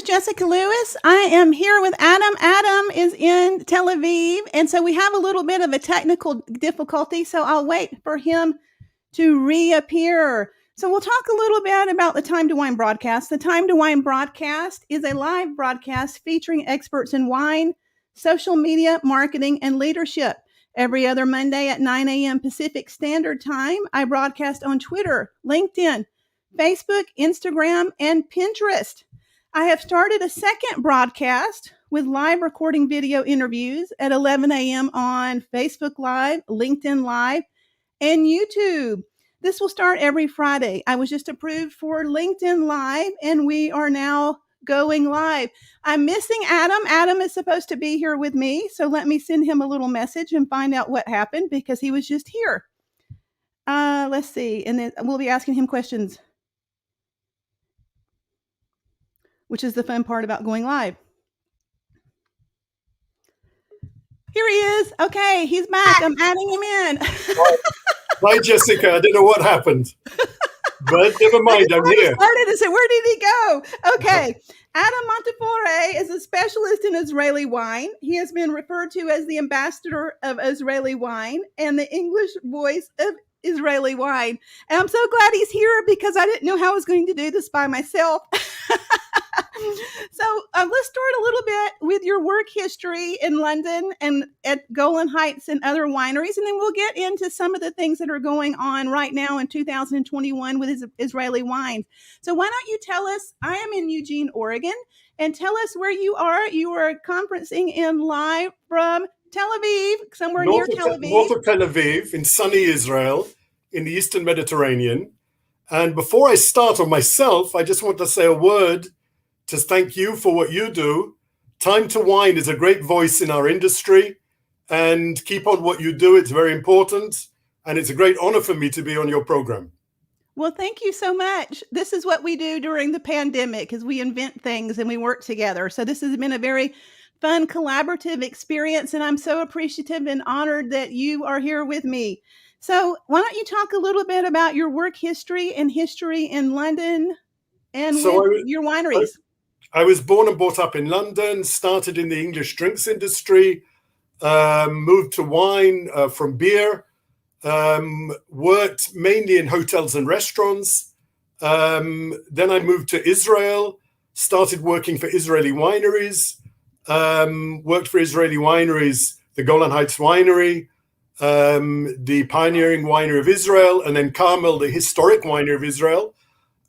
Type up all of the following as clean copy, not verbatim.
Jessyca Lewis. I am here with Adam. Adam is in Tel Aviv, and so we have a little bit of a technical difficulty, so I'll wait for him to reappear. So we'll talk a little bit about the Time to Wine broadcast. The Time to Wine broadcast is a live broadcast featuring experts in wine, social media, marketing, and leadership. Every other Monday at 9 a.m. Pacific Standard Time, I broadcast on Twitter, LinkedIn, Facebook, Instagram, and Pinterest. I have started a second broadcast with live recording video interviews at 11 a.m. on Facebook Live, LinkedIn Live, and YouTube. This will start every Friday. I was just approved for LinkedIn Live, and we are now going live. I'm missing Adam. Adam is supposed to be here with me, so let me send him a little message and find out what happened because he was just here. Let's see, and then we'll be asking him questions, which is the fun part about going live. Here he is. Okay, he's back. I'm adding him in. Hi, Jessyca. I don't know what happened, but never mind. I'm here. Started and said, where did he go? Okay. Adam Montefiore is a specialist in Israeli wine. He has been referred to as the ambassador of Israeli wine and the English voice of Israeli wine. And I'm so glad he's here because I didn't know how I was going to do this by myself. So let's start a little bit with your work history in London and at Golan Heights and other wineries, and then we'll get into some of the things that are going on right now in 2021 with Israeli wines. So why don't you tell us, I am in Eugene, Oregon, and tell us where you are. You are conferencing in live from Tel Aviv, somewhere near Tel Aviv. North of Tel Aviv, in sunny Israel, in the Eastern Mediterranean. And before I start on myself, I just want to say a word to thank you for what you do. Time to Wine is a great voice in our industry, and keep on what you do. It's very important, and it's a great honor for me to be on your program. Well, thank you so much. This is what we do during the pandemic, is we invent things and we work together. So this has been a very fun, collaborative experience, and I'm so appreciative and honored that you are here with me. So why don't you talk a little bit about your work history and history in London and your wineries? I was born and brought up in London, started in the English drinks industry, moved to wine from beer, worked mainly in hotels and restaurants. Then I moved to Israel, started working for Israeli wineries, worked for Israeli wineries, the Golan Heights Winery, the pioneering winery of Israel, and then Carmel, the historic winery of Israel,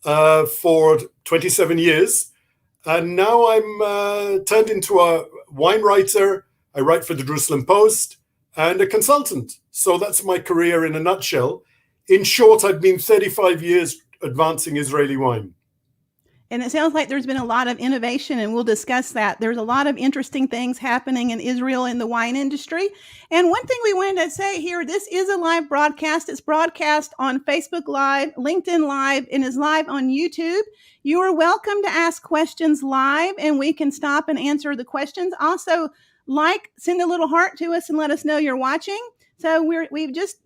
for 27 years. And now I'm turned into a wine writer. I write for the Jerusalem Post and a consultant. So that's my career in a nutshell. In short, I've been 35 years advancing Israeli wine. And it sounds like there's been a lot of innovation, and we'll discuss that. There's a lot of interesting things happening in Israel in the wine industry. And one thing we wanted to say here, this is a live broadcast. It's broadcast on Facebook Live, LinkedIn Live, and is live on YouTube. You are welcome to ask questions live, and we can stop and answer the questions. Also, send a little heart to us and let us know you're watching. So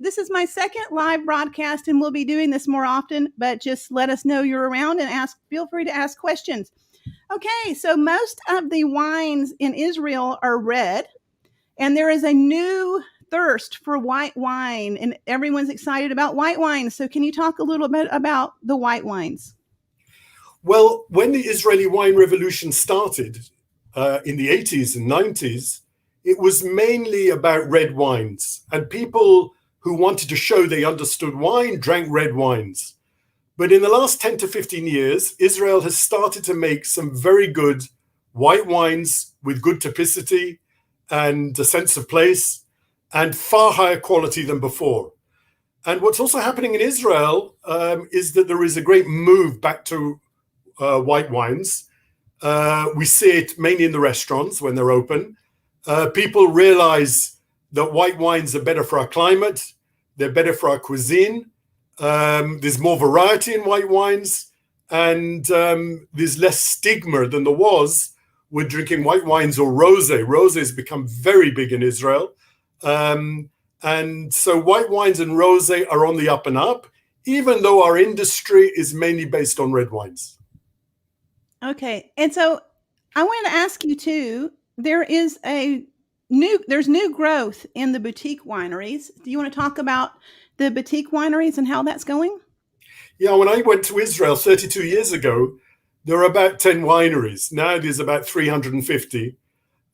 this is my second live broadcast, and we'll be doing this more often, but just let us know you're around and feel free to ask questions. Okay, so most of the wines in Israel are red, and there is a new thirst for white wine, and everyone's excited about white wine. So can you talk a little bit about the white wines? Well, when the Israeli wine revolution started in the 80s and 90s, it was mainly about red wines, and people who wanted to show they understood wine drank red wines. But in the last 10 to 15 years, Israel has started to make some very good white wines with good typicity and a sense of place and far higher quality than before. And what's also happening in Israel is that there is a great move back to white wines. We see it mainly in the restaurants when they're open. People realize that white wines are better for our climate. They're better for our cuisine. There's more variety in white wines, and there's less stigma than there was with drinking white wines or rosé. Rosé has become very big in Israel. And so white wines and rosé are on the up and up, even though our industry is mainly based on red wines. Okay. And so I wanted to ask you too. There's new growth in the boutique wineries. Do you want to talk about the boutique wineries and how that's going? Yeah, when I went to Israel 32 years ago, there were about 10 wineries. Now there's about 350,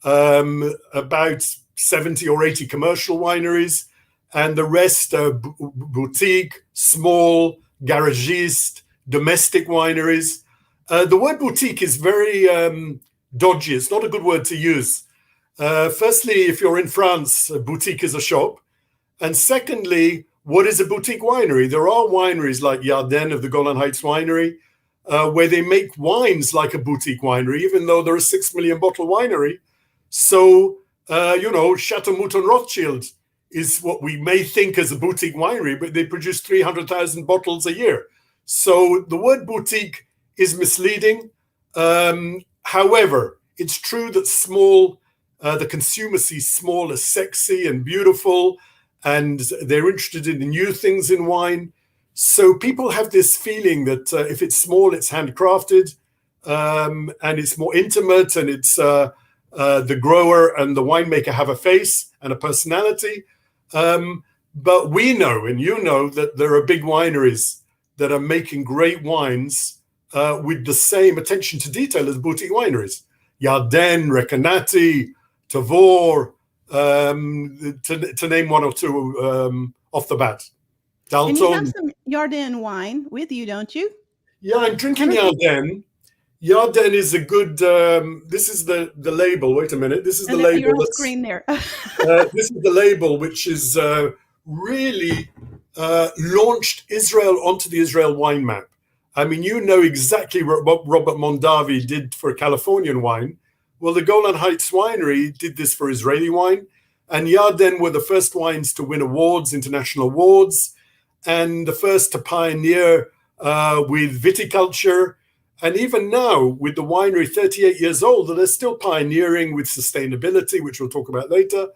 about 70 or 80 commercial wineries, and the rest are boutique, small, garagiste, domestic wineries. The word boutique is very dodgy. It's not a good word to use. Firstly, if you're in France, a boutique is a shop. And secondly, what is a boutique winery? There are wineries like Yarden of the Golan Heights Winery, where they make wines like a boutique winery, even though they're a 6 million bottle winery. So, Chateau Mouton Rothschild is what we may think as a boutique winery, but they produce 300,000 bottles a year. So the word boutique is misleading. However, it's true that the consumer sees small as sexy and beautiful, and they're interested in the new things in wine. So people have this feeling that if it's small, it's handcrafted, and it's more intimate, and it's the grower and the winemaker have a face and a personality. But we know, and you know, that there are big wineries that are making great wines with the same attention to detail as boutique wineries. Yarden, Recanati, Tavor, to name one or two off the bat. Dalton. And you have some Yarden wine with you, don't you? Yeah, I'm drinking Yarden. Yarden is a good. This is the label. Wait a minute. This is the label. You're on screen there. This is the label, which is really launched Israel onto the Israel wine map. I mean, you know exactly what Robert Mondavi did for Californian wine. Well, the Golan Heights Winery did this for Israeli wine, and Yarden were the first wines to win awards, international awards, and the first to pioneer with viticulture. And even now, with the winery 38 years old, they're still pioneering with sustainability, which we'll talk about later.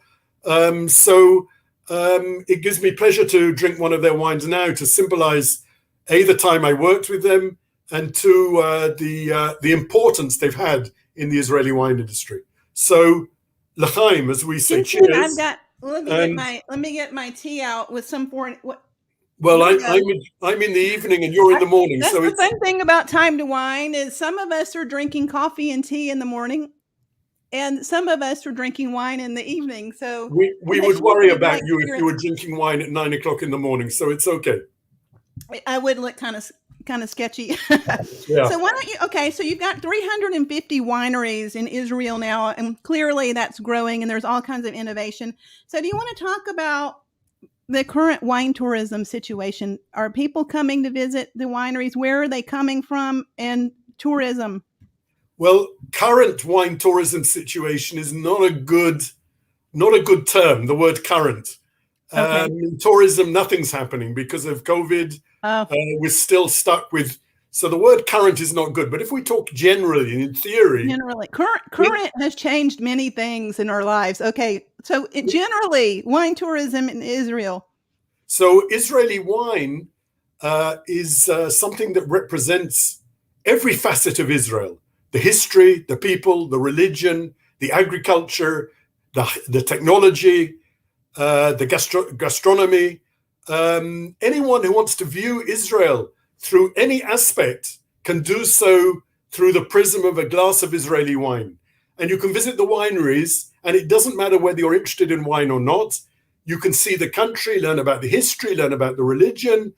So it gives me pleasure to drink one of their wines now to symbolize, A, the time I worked with them, and two, the importance they've had in the Israeli wine industry. So, l'chaim, as we say, cheers. Let me get my tea out with some foreign. Well, I'm in the evening and you're in the morning. That's so the fun thing about Time to Wine is some of us are drinking coffee and tea in the morning, and some of us are drinking wine in the evening. So we would worry about you if you were drinking wine at 9 o'clock in the morning. So it's okay. I would look kind of sketchy. Yeah. So why don't you? Okay, so you've got 350 wineries in Israel now, and clearly that's growing, and there's all kinds of innovation. So do you want to talk about the current wine tourism situation? Are people coming to visit the wineries? Where are they coming from? And tourism? Well, current wine tourism situation is not a good term. The word current. Okay. In tourism, nothing's happening because of COVID. We're still stuck with. So the word current is not good. But if we talk generally, in theory, current has changed many things in our lives. Okay, so generally, wine tourism in Israel. So Israeli wine is something that represents every facet of Israel: the history, the people, the religion, the agriculture, the technology, the gastronomy. Anyone who wants to view Israel through any aspect can do so through the prism of a glass of Israeli wine. And you can visit the wineries, and it doesn't matter whether you're interested in wine or not. You can see the country, learn about the history, learn about the religion,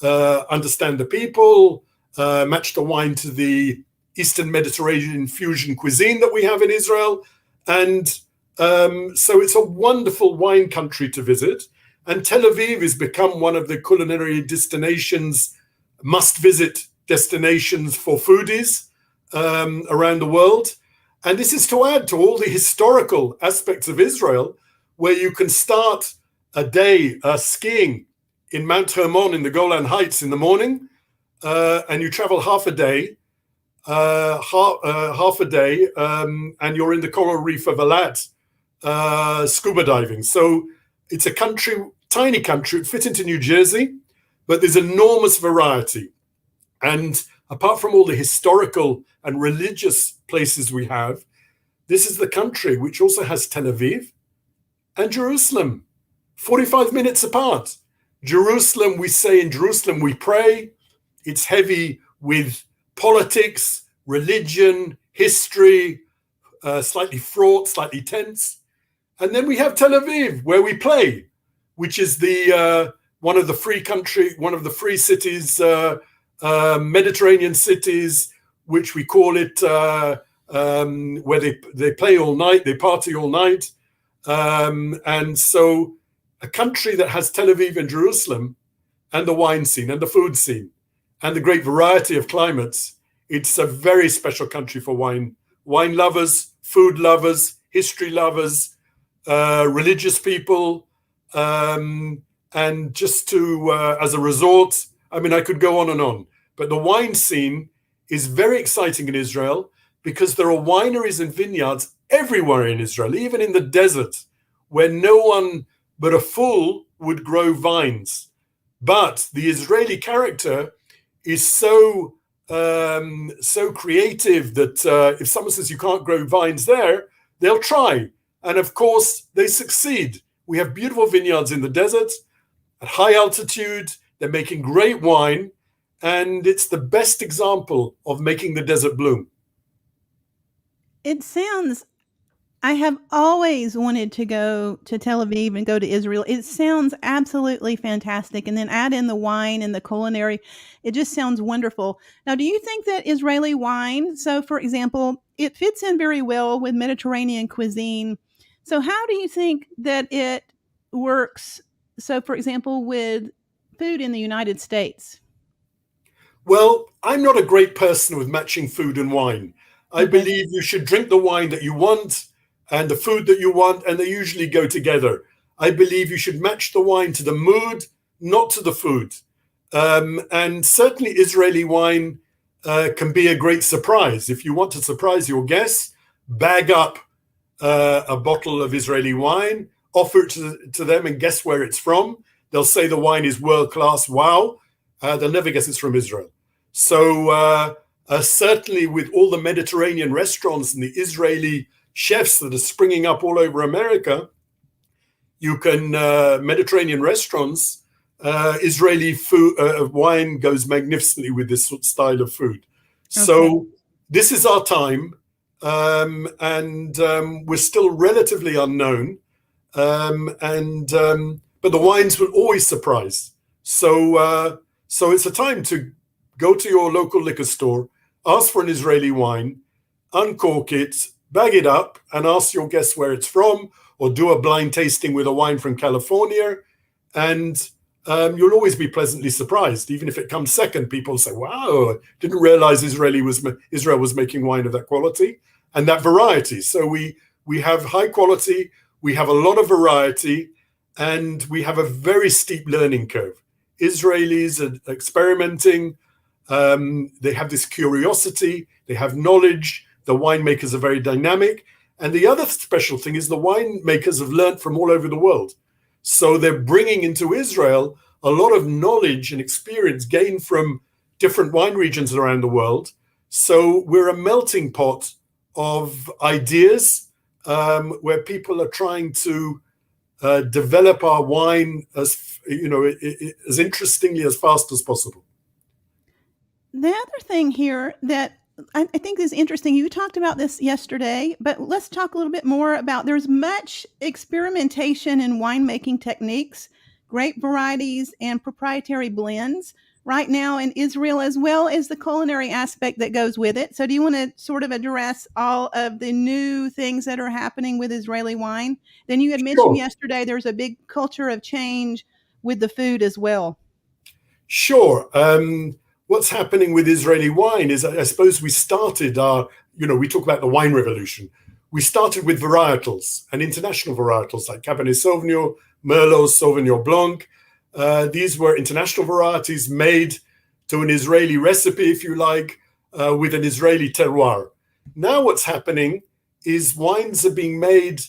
understand the people, match the wine to the Eastern Mediterranean fusion cuisine that we have in Israel. And so it's a wonderful wine country to visit. And Tel Aviv has become one of the culinary destinations, must-visit destinations for foodies around the world. And this is to add to all the historical aspects of Israel, where you can start a day skiing in Mount Hermon in the Golan Heights in the morning, and you travel half a day, and you're in the coral reef of Eilat scuba diving. So it's a tiny country, it fits into New Jersey, but there's enormous variety. And apart from all the historical and religious places we have, this is the country which also has Tel Aviv and Jerusalem, 45 minutes apart. Jerusalem, we say in Jerusalem we pray. It's heavy with politics, religion, history, slightly fraught, slightly tense. And then we have Tel Aviv, where we play, which is the one of the free cities, Mediterranean cities, which we call it, where they play all night, they party all night. And so a country that has Tel Aviv and Jerusalem and the wine scene and the food scene and the great variety of climates, it's a very special country for wine lovers, food lovers, history lovers, religious people, and just to, as a resort, I mean, I could go on and on. But the wine scene is very exciting in Israel because there are wineries and vineyards everywhere in Israel, even in the desert, where no one but a fool would grow vines. But the Israeli character is so creative that if someone says you can't grow vines there, they'll try. And of course, they succeed. We have beautiful vineyards in the desert at high altitude. They're making great wine. And it's the best example of making the desert bloom. It sounds, I have always wanted to go to Tel Aviv and go to Israel. It sounds absolutely fantastic. And then add in the wine and the culinary. It just sounds wonderful. Now, do you think that Israeli wine, so for example, it fits in very well with Mediterranean cuisine? So how do you think that it works? So, for example, with food in the United States? Well, I'm not a great person with matching food and wine. I believe you should drink the wine that you want and the food that you want, and they usually go together. I believe you should match the wine to the mood, not to the food. And certainly Israeli wine can be a great surprise. If you want to surprise your guests, bag up a bottle of Israeli wine, offer it to them and guess where it's from. They'll say the wine is world-class, wow. They'll never guess it's from Israel. So certainly with all the Mediterranean restaurants and the Israeli chefs that are springing up all over America, you can, Mediterranean restaurants, Israeli food, wine goes magnificently with this style of food. Okay. So this is our time, and we're still relatively unknown, but the wines will always surprise. So it's a time to go to your local liquor store, ask for an Israeli wine, uncork it, bag it up, and ask your guests where it's from, or do a blind tasting with a wine from California, and you'll always be pleasantly surprised. Even if it comes second, people say, wow, didn't realize Israel was making wine of that quality and that variety. So we have high quality, we have a lot of variety, and we have a very steep learning curve. Israelis are experimenting. They have this curiosity. They have knowledge. The winemakers are very dynamic. And the other special thing is the winemakers have learned from all over the world. So they're bringing into Israel a lot of knowledge and experience gained from different wine regions around the world. So we're a melting pot of ideas where people are trying to develop our wine as interestingly, as fast as possible. The other thing here that I think is interesting, you talked about this yesterday, but let's talk a little bit more about, there's much experimentation in winemaking techniques, grape varieties, and proprietary blends right now in Israel, as well as the culinary aspect that goes with it. So do you want to sort of address all of the new things that are happening with Israeli wine? Then you had mentioned yesterday there's a big culture of change with the food as well. Sure. What's happening with Israeli wine is, I suppose we started we talk about the wine revolution. We started with varietals and international varietals like Cabernet Sauvignon, Merlot, Sauvignon Blanc. These were international varieties made to an Israeli recipe, if you like, with an Israeli terroir. Now what's happening is wines are being made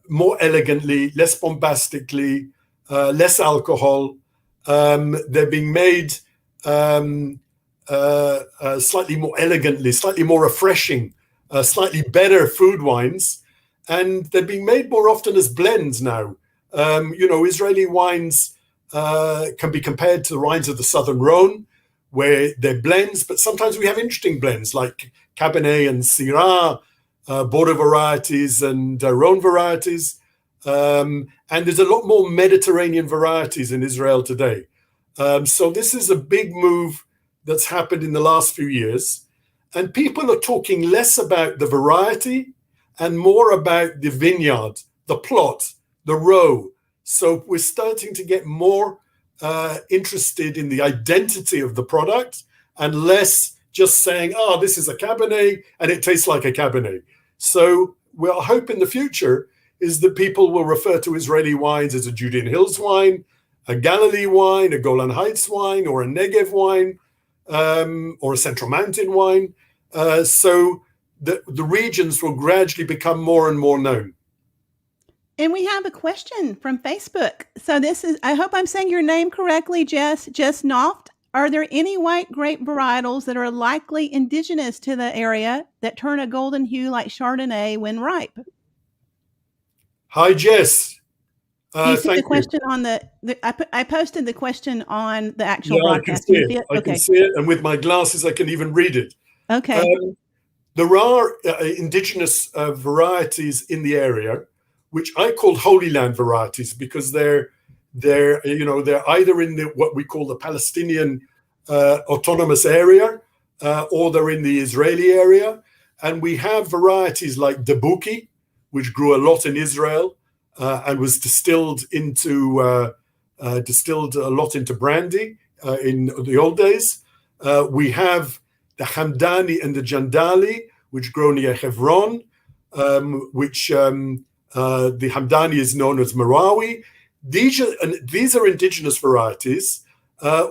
more elegantly, less bombastically, less alcohol. They're being made slightly more elegantly, slightly more refreshing, slightly better food wines. And they're being made more often as blends now. Israeli wines can be compared to the wines of the Southern Rhone, where they're blends, but sometimes we have interesting blends like Cabernet and Syrah, Bordeaux varieties and Rhone varieties. And there's a lot more Mediterranean varieties in Israel today. So this is a big move that's happened in the last few years. And people are talking less about the variety and more about the vineyard, the plot, the row. So we're starting to get more interested in the identity of the product and less just saying, oh, this is a Cabernet and it tastes like a Cabernet. So we'll hope in the future is that people will refer to Israeli wines as a Judean Hills wine, a Galilee wine, a Golan Heights wine, or a Negev wine, or a Central Mountain wine. So the regions will gradually become more and more known. And we have a question from Facebook. So this is, I hope I'm saying your name correctly, Jess Noft. Are there any white grape varietals that are likely indigenous to the area that turn a golden hue like Chardonnay when ripe? Hi, Jess. Do you see the question on I posted the question on the actual broadcast. I can see it. I can see it. And with my glasses, I can even read it. Okay. There are indigenous varieties in the area, which I call Holy Land varieties, because they're either in what we call the Palestinian autonomous area, or they're in the Israeli area. And we have varieties like Dabuki, which grew a lot in Israel and was distilled a lot into brandy in the old days. We have the Hamdani and the Jandali, which grow near Hebron, which the Hamdani is known as Marawi. These are indigenous varieties,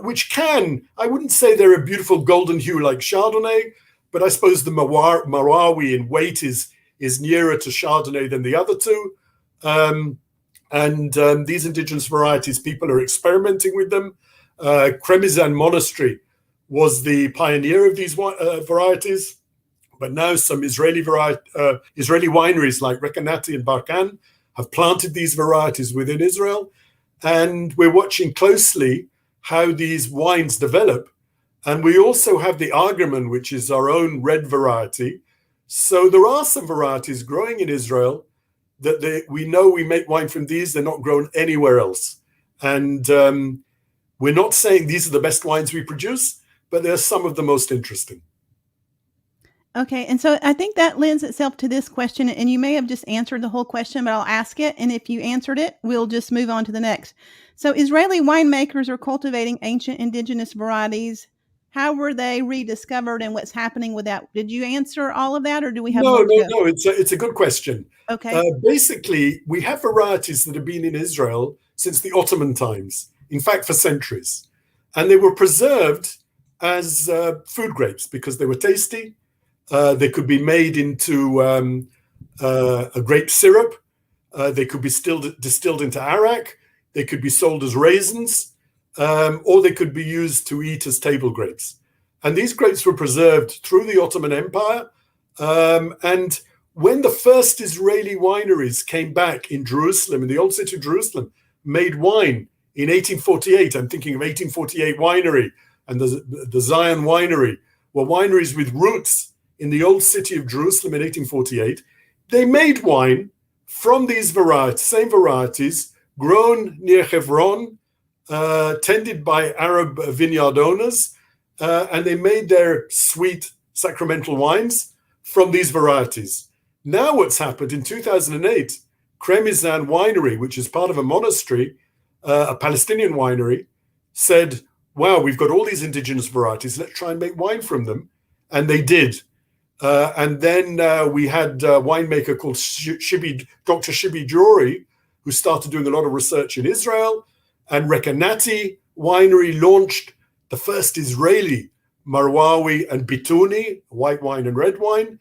which I wouldn't say they're a beautiful golden hue like Chardonnay, but I suppose the Marawi in weight is nearer to Chardonnay than the other two. These indigenous varieties, people are experimenting with them. Kremizan Monastery was the pioneer of these varieties, but now some Israeli wineries like Rekanati and Barkan have planted these varieties within Israel. And we're watching closely how these wines develop. And we also have the Agerman, which is our own red variety. So there are some varieties growing in Israel that we know we make wine from these. They're not grown anywhere else. And we're not saying these are the best wines we produce, but they're some of the most interesting. Okay. And so I think that lends itself to this question, and you may have just answered the whole question, but I'll ask it. And if you answered it, we'll just move on to the next. So Israeli winemakers are cultivating ancient indigenous varieties. How were they rediscovered and what's happening with that? Did you answer all of that, or do we have more? No. It's a good question. Okay. Basically, we have varieties that have been in Israel since the Ottoman times, in fact, for centuries. And they were preserved as food grapes because they were tasty. They could be made into a grape syrup. They could be distilled into arak. They could be sold as raisins, or they could be used to eat as table grapes. And these grapes were preserved through the Ottoman Empire. And when the first Israeli wineries came back in Jerusalem, in the old city of Jerusalem, made wine in 1848, I'm thinking of 1848 winery and the Zion winery, were wineries with roots in the old city of Jerusalem in 1848. They made wine from these same varieties, grown near Hebron, tended by Arab vineyard owners, and they made their sweet sacramental wines from these varieties. Now what's happened in 2008, Kremizan Winery, which is part of a monastery, a Palestinian winery, said, wow, we've got all these indigenous varieties, let's try and make wine from them. And they did. And then we had a winemaker called Dr. Shibi Jory, who started doing a lot of research in Israel. And Rekanati Winery launched the first Israeli Marwawi and Bituni, white wine and red wine,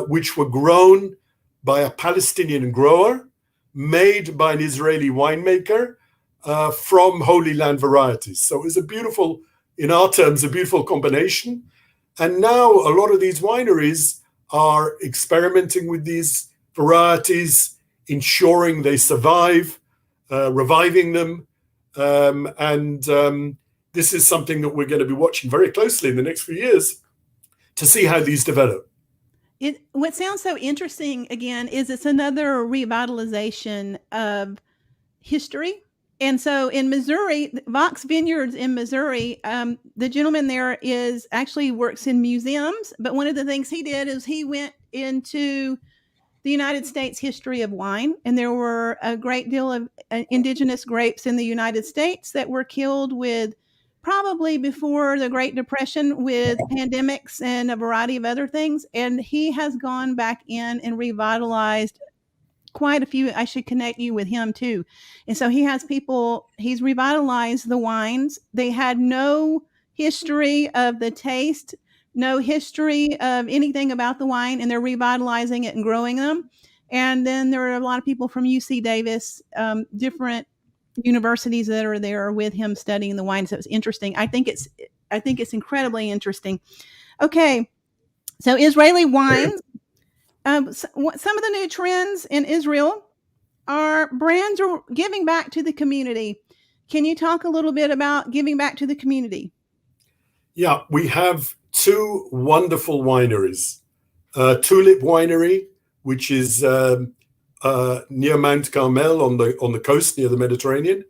which were grown by a Palestinian grower, made by an Israeli winemaker from Holy Land varieties. So it was a beautiful in our terms, a beautiful combination. And now a lot of these wineries are experimenting with these varieties, ensuring they survive, reviving them. This is something that we're going to be watching very closely in the next few years to see how these develop. What sounds so interesting, again, is it's another revitalization of history. And so in Missouri, Vox Vineyards in Missouri, the gentleman there actually works in museums. But one of the things he did is he went into the United States history of wine, and there were a great deal of indigenous grapes in the United States that were killed with probably before the Great Depression with pandemics and a variety of other things. And he has gone back in and revitalized quite a few. I should connect you with him too. And so he has people, he's revitalized the wines. They had no history of the taste, no history of anything about the wine, and they're revitalizing it and growing them. And then there are a lot of people from UC Davis, different universities that are there with him studying the wine. So it's interesting. I think it's incredibly interesting. Okay. So Israeli wines. Some of the new trends in Israel are brands are giving back to the community. Can you talk a little bit about giving back to the community? Yeah, we have two wonderful wineries. Tulip Winery, which is near Mount Carmel on the coast near the Mediterranean,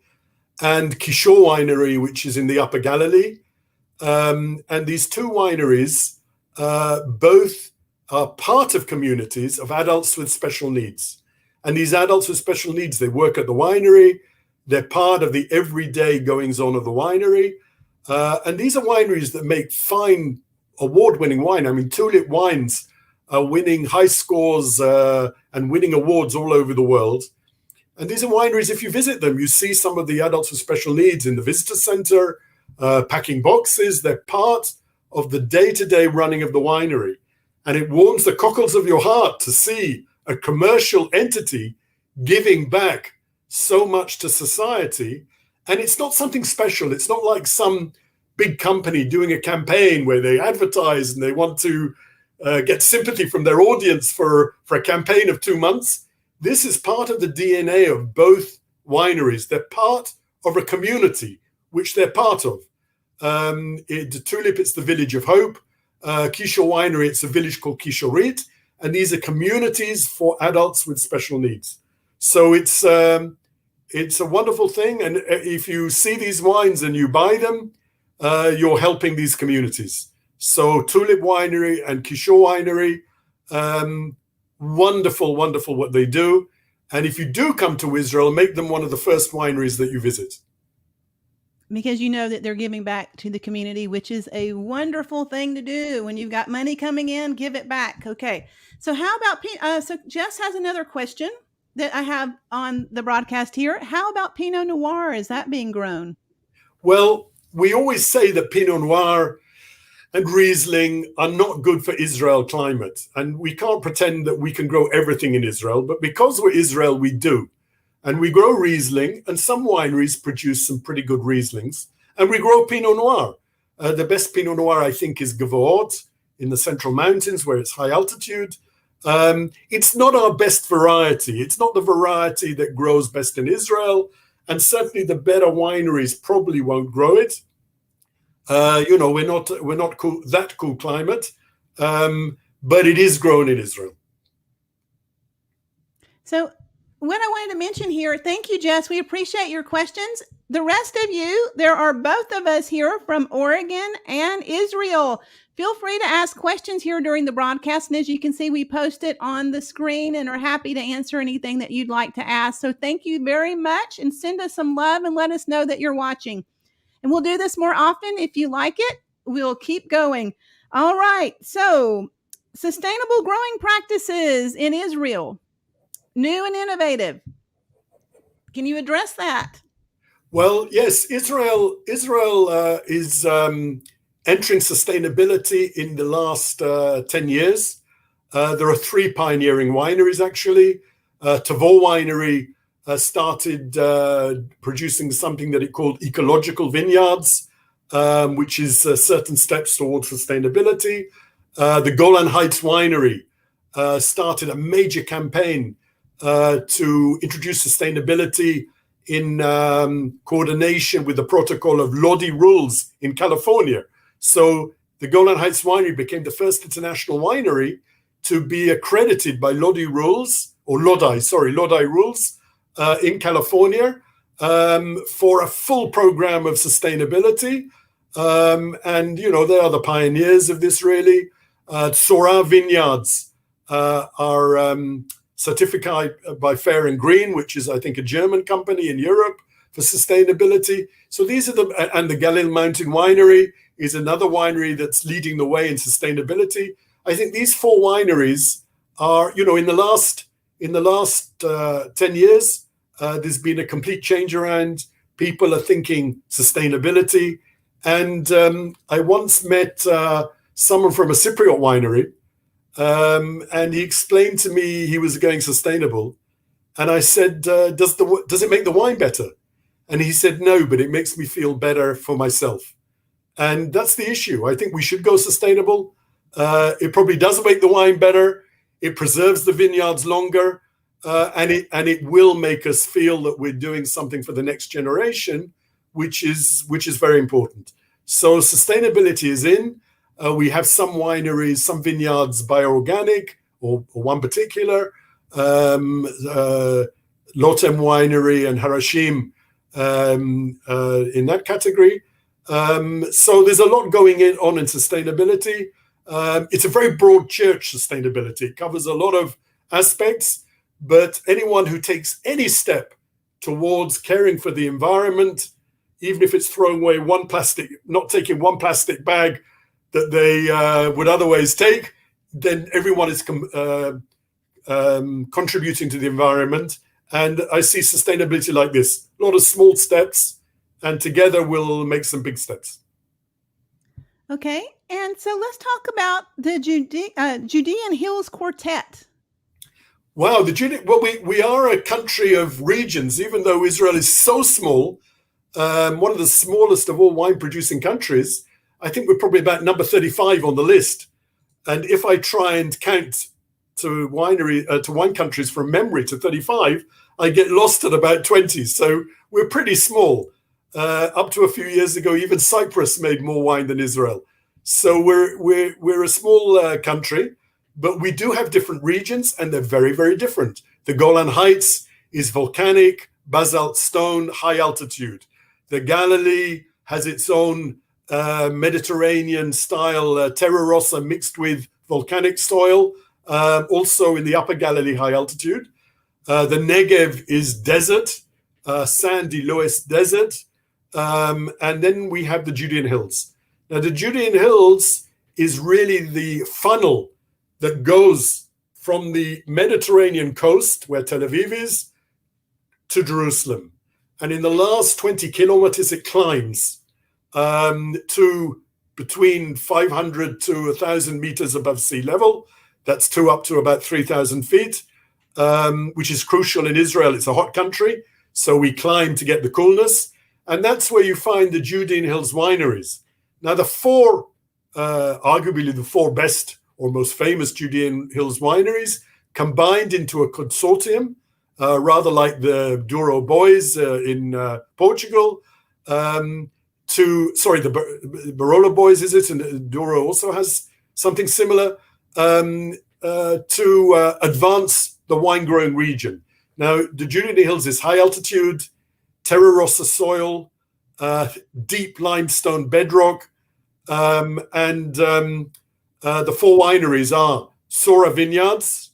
and Kishore Winery, which is in the Upper Galilee. And these two wineries both are part of communities of adults with special needs. And these adults with special needs, they work at the winery. They're part of the everyday goings-on of the winery. And these are wineries that make fine, award-winning wine. I mean, Tulip Wines are winning high scores and winning awards all over the world. And these are wineries, if you visit them, you see some of the adults with special needs in the visitor center, packing boxes. They're part of the day-to-day running of the winery. And it warms the cockles of your heart to see a commercial entity giving back so much to society. And it's not something special. It's not like some big company doing a campaign where they advertise and they want to get sympathy from their audience for a campaign of 2 months. This is part of the DNA of both wineries. They're part of a community, which they're part of. Tulip, it's the Village of Hope. Kishore Winery, it's a village called Kishorit. And these are communities for adults with special needs. So it's a wonderful thing. And if you see these wines and you buy them, you're helping these communities. So Tulip Winery and Kishore Winery, wonderful, wonderful what they do. And if you do come to Israel, make them one of the first wineries that you visit. Because you know that they're giving back to the community, which is a wonderful thing to do. When you've got money coming in, give it back. Okay. So how about, so Jess has another question that I have on the broadcast here. How about Pinot Noir? Is that being grown? Well, we always say that Pinot Noir and Riesling are not good for Israel climate. And we can't pretend that we can grow everything in Israel, but because we're Israel, we do. And we grow Riesling, and some wineries produce some pretty good Rieslings. And we grow Pinot Noir. The best Pinot Noir, I think, is Gavort in the Central Mountains, where it's high altitude. It's not our best variety. It's not the variety that grows best in Israel. And certainly the better wineries probably won't grow it. We're not cool, that cool climate, but it is grown in Israel. So what I wanted to mention here, thank you, Jess. We appreciate your questions. The rest of you, there are both of us here from Oregon and Israel. Feel free to ask questions here during the broadcast. And as you can see, we post it on the screen and are happy to answer anything that you'd like to ask. So thank you very much, and send us some love and let us know that you're watching. And we'll do this more often. If you like it, we'll keep going. All right. So sustainable growing practices in Israel. New and innovative. Can you address that? Well, yes, Israel is entering sustainability in the last 10 years. There are 3 pioneering wineries, actually. Tavor Winery started producing something that it called ecological vineyards. which is certain steps towards sustainability. The Golan Heights Winery started a major campaign to introduce sustainability in coordination with the protocol of Lodi rules in California. So the Golan Heights Winery became the first international winery to be accredited by Lodi rules, or Lodi rules in California for a full program of sustainability. And, you know, they are the pioneers of this, really. Sora Vineyards are certified by Fair and Green, which is, I think, a German company in Europe for sustainability. So these are and the Galil Mountain Winery is another winery that's leading the way in sustainability. I think these four wineries are, you know, in the last 10 years, there's been a complete change around. People are thinking sustainability. And I once met someone from a Cypriot winery, and he explained to me he was going sustainable. And I said, does it make the wine better? And he said, no, but it makes me feel better for myself. And that's the issue. I think we should go sustainable. It probably does make the wine better. It preserves the vineyards longer. And it will make us feel that we're doing something for the next generation, which is very important. So sustainability is in. We have some wineries, some vineyards bioorganic, or one particular, Lotem Winery and Harashim in that category. So there's a lot going on in sustainability. It's a very broad church, sustainability. It covers a lot of aspects, but anyone who takes any step towards caring for the environment, even if it's throwing away not taking one plastic bag that they would otherwise take, then everyone is contributing to the environment. And I see sustainability like this, a lot of small steps, and together we'll make some big steps. Okay, and so let's talk about the Judean Hills Quartet. Wow, we are a country of regions, even though Israel is so small, one of the smallest of all wine-producing countries. I think we're probably about number 35 on the list. And if I try and count to wine countries from memory to 35, I get lost at about 20. So we're pretty small. Up to a few years ago, even Cyprus made more wine than Israel. So we're a small country, but we do have different regions, and they're very, very different. The Golan Heights is volcanic, basalt stone, high altitude. The Galilee has its own Mediterranean style terra rossa mixed with volcanic soil, also in the upper Galilee, high altitude. The Negev is desert, sandy Loess desert. And then we have the Judean Hills. Now, the Judean Hills is really the funnel that goes from the Mediterranean coast, where Tel Aviv is, to Jerusalem. And in the last 20 kilometers, it climbs to between 500 to 1,000 meters above sea level. That's up to about 3,000 feet, which is crucial in Israel. It's a hot country, so we climb to get the coolness. And that's where you find the Judean Hills wineries. Now, arguably the four best or most famous Judean Hills wineries combined into a consortium, rather like the Douro Boys in Portugal. The Barolo Boys, is it? And Douro also has something similar to advance the wine-growing region. Now, the Judean Hills is high altitude, terra rossa soil, deep limestone bedrock, and the four wineries are Sora Vineyards,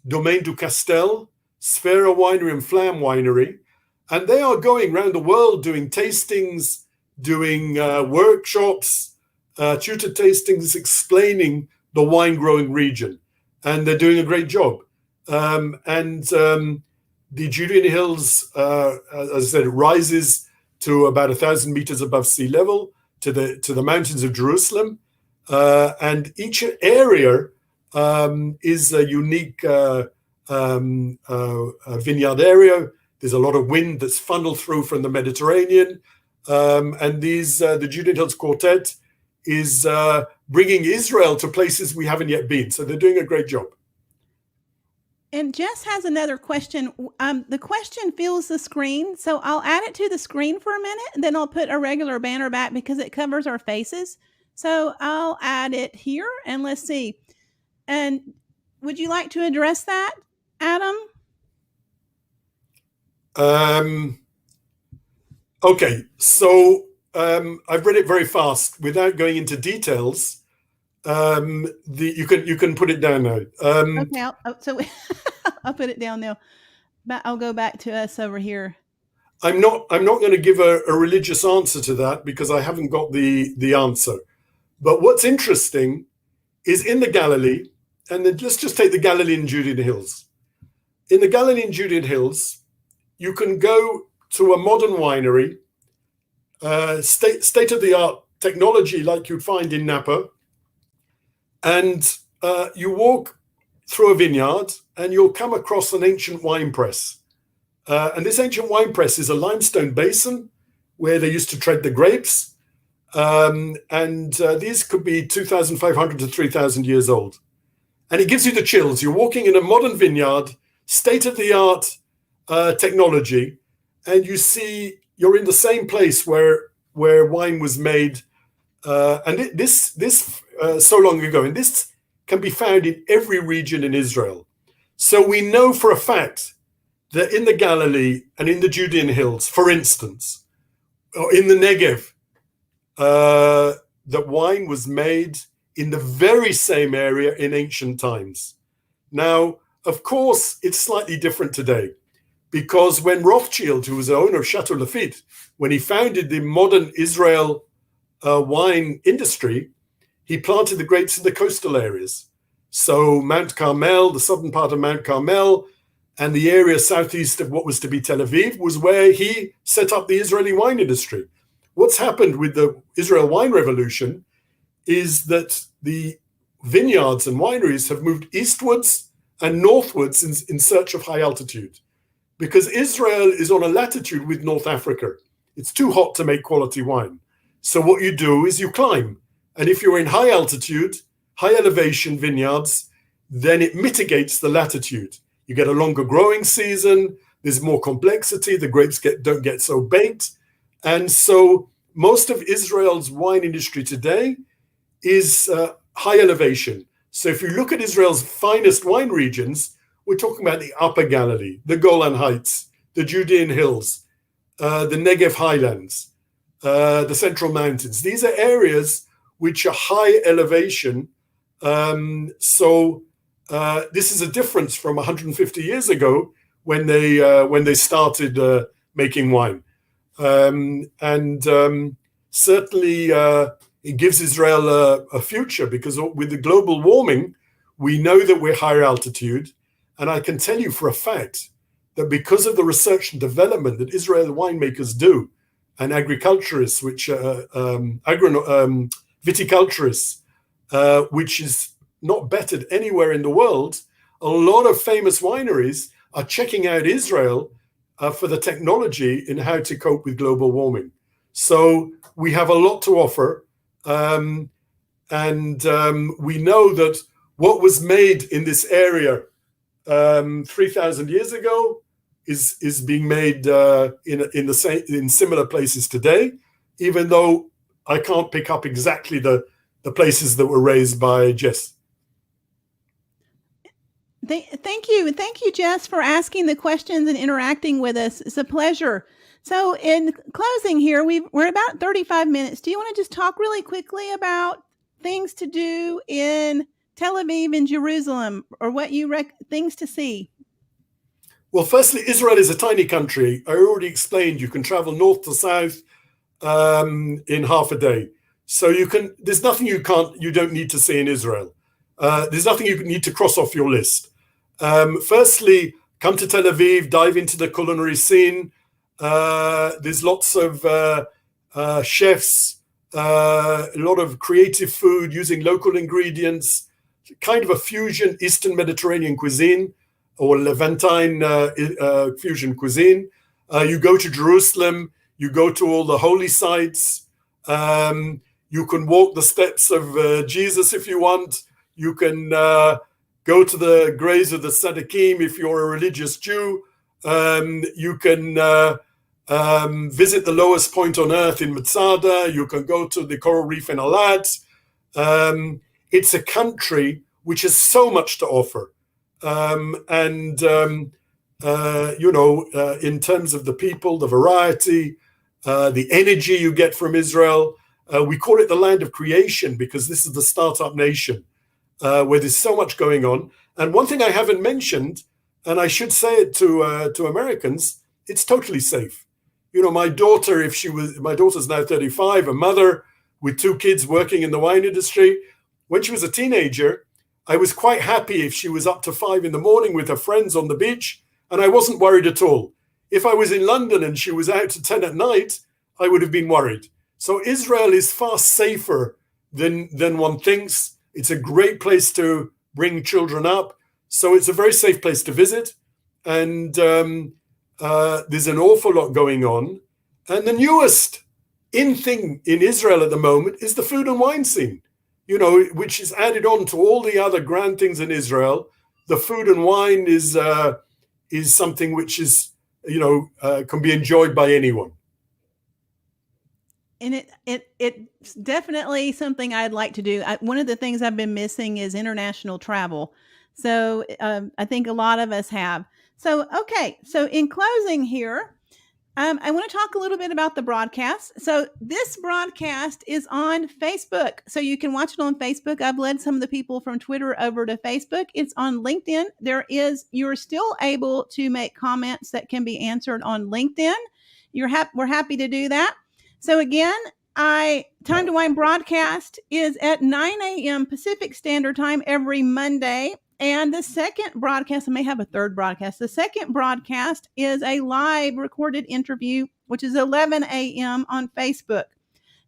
Domaine du Castel, Sfera Winery, and Flam Winery. And they are going around the world doing tastings, doing workshops, tutor tastings, explaining the wine-growing region. And they're doing a great job. The Judean Hills, as I said, rises to about 1,000 meters above sea level to the mountains of Jerusalem. And each area is a unique vineyard area. There's a lot of wind that's funneled through from the Mediterranean. And the Judean Hills Quartet is bringing Israel to places we haven't yet been. So they're doing a great job. And Jess has another question. The question fills the screen, so I'll add it to the screen for a minute, and then I'll put a regular banner back because it covers our faces. So I'll add it here, and let's see. And would you like to address that, Adam? Okay, so I've read it very fast without going into details. You can put it down now. Okay, I'll put it down now. But I'll go back to us over here. I'm not going to give a religious answer to that because I haven't got the answer. But what's interesting is in the Galilee, and let's just take the Galilean Judean Hills. In the Galilean Judean Hills, you can go to a modern winery, state-of-the-art technology like you'd find in Napa, and you walk through a vineyard and you'll come across an ancient wine press. And this ancient wine press is a limestone basin where they used to tread the grapes. And these could be 2,500 to 3,000 years old. And it gives you the chills. You're walking in a modern vineyard, state-of-the-art technology, and you see you're in the same place where wine was made. And this so long ago, and this can be found in every region in Israel. So we know for a fact that in the Galilee and in the Judean Hills, for instance, or in the Negev, that wine was made in the very same area in ancient times. Now, of course, it's slightly different today because when Rothschild, who was the owner of Chateau Lafite, when he founded the modern Israel wine industry, he planted the grapes in the coastal areas. So Mount Carmel, the southern part of Mount Carmel, and the area southeast of what was to be Tel Aviv was where he set up the Israeli wine industry. What's happened with the Israel wine revolution is that the vineyards and wineries have moved eastwards and northwards in search of high altitude, because Israel is on a latitude with North Africa. It's too hot to make quality wine. So what you do is you climb. And if you're in high altitude, high elevation vineyards, then it mitigates the latitude. You get a longer growing season, there's more complexity, the grapes don't get so baked. And so most of Israel's wine industry today is high elevation. So if you look at Israel's finest wine regions, we're talking about the Upper Galilee, the Golan Heights, the Judean Hills, the Negev Highlands, the Central Mountains. These are areas which are high elevation. So this is a difference from 150 years ago when they started making wine. Certainly it gives Israel a future, because with the global warming, we know that we're higher altitude. And I can tell you for a fact that because of the research and development that Israeli winemakers do, and agriculturists, viticulturists, which is not bettered anywhere in the world, a lot of famous wineries are checking out Israel for the technology in how to cope with global warming. So we have a lot to offer. We know that what was made in this area 3,000 years ago is being made in similar places today, even though I can't pick up exactly the places that were raised by Jess. Thank you. And thank you, Jess, for asking the questions and interacting with us. It's a pleasure. So in closing here, we're about 35 minutes. Do you want to just talk really quickly about things to do in Tel Aviv and Jerusalem, or what things to see? Well, firstly, Israel is a tiny country. I already explained you can travel north to south in half a day. So there's nothing you don't need to see in Israel. There's nothing you need to cross off your list. Firstly, come to Tel Aviv, dive into the culinary scene. There's lots of chefs, a lot of creative food using local ingredients, kind of a fusion Eastern Mediterranean cuisine or Levantine fusion cuisine. You go to Jerusalem, You go to all the holy sites. You can walk the steps of Jesus if you want. You can go to the graves of the Tzaddikim if you're a religious Jew. You can visit the lowest point on earth in Masada. You can go to the coral reef in Eilat. It's a country which has so much to offer. In terms of the people, the variety, the energy you get from Israel, we call it the land of creation because this is the startup nation where there's so much going on. And one thing I haven't mentioned, and I should say it to Americans, it's totally safe. My daughter's now 35, a mother with 2 kids working in the wine industry. When she was a teenager, I was quite happy if she was up to 5 a.m. with her friends on the beach, and I wasn't worried at all. If I was in London and she was out to 10 at night, I would have been worried. So Israel is far safer than one thinks. It's a great place to bring children up. So it's a very safe place to visit. And there's an awful lot going on. And the newest thing in Israel at the moment is the food and wine scene, which is added on to all the other grand things in Israel. The food and wine is something which is, can be enjoyed by anyone. And it's definitely something I'd like to do. One of the things I've been missing is international travel. So I think a lot of us have. So, okay. So in closing here, I want to talk a little bit about the broadcast. So this broadcast is on Facebook. So you can watch it on Facebook. I've led some of the people from Twitter over to Facebook. It's on LinkedIn. You're still able to make comments that can be answered on LinkedIn. We're happy to do that. So again, Time to Wine broadcast is at 9 a.m. Pacific Standard Time every Monday. And the second broadcast, I may have a third broadcast. The second broadcast is a live recorded interview, which is 11 a.m. on Facebook.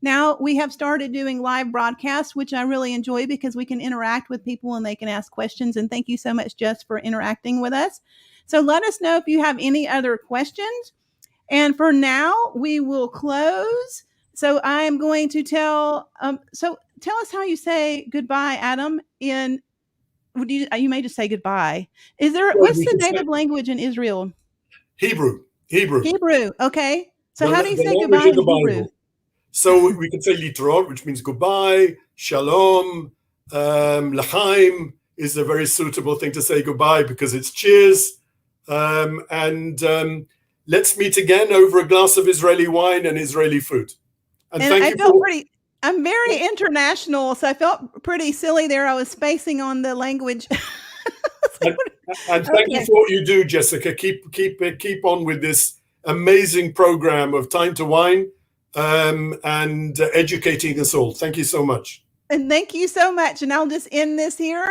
Now, we have started doing live broadcasts, which I really enjoy because we can interact with people and they can ask questions. And thank you so much, Jess, for interacting with us. So let us know if you have any other questions. And for now, we will close. So I am going to tell us how you say goodbye, Adam, you may just say goodbye. What's the native language in Israel? Hebrew. Okay. So how do you say goodbye in Hebrew? So we can say litrot, which means goodbye. Shalom, l'chaim is a very suitable thing to say goodbye because it's cheers. Let's meet again over a glass of Israeli wine and Israeli food. I'm very international, so I felt pretty silly there. I was spacing on the language. and thank you for what you do, Jessyca. Keep on with this amazing program of Time to Wine and educating us all. Thank you so much. And thank you so much. And I'll just end this here.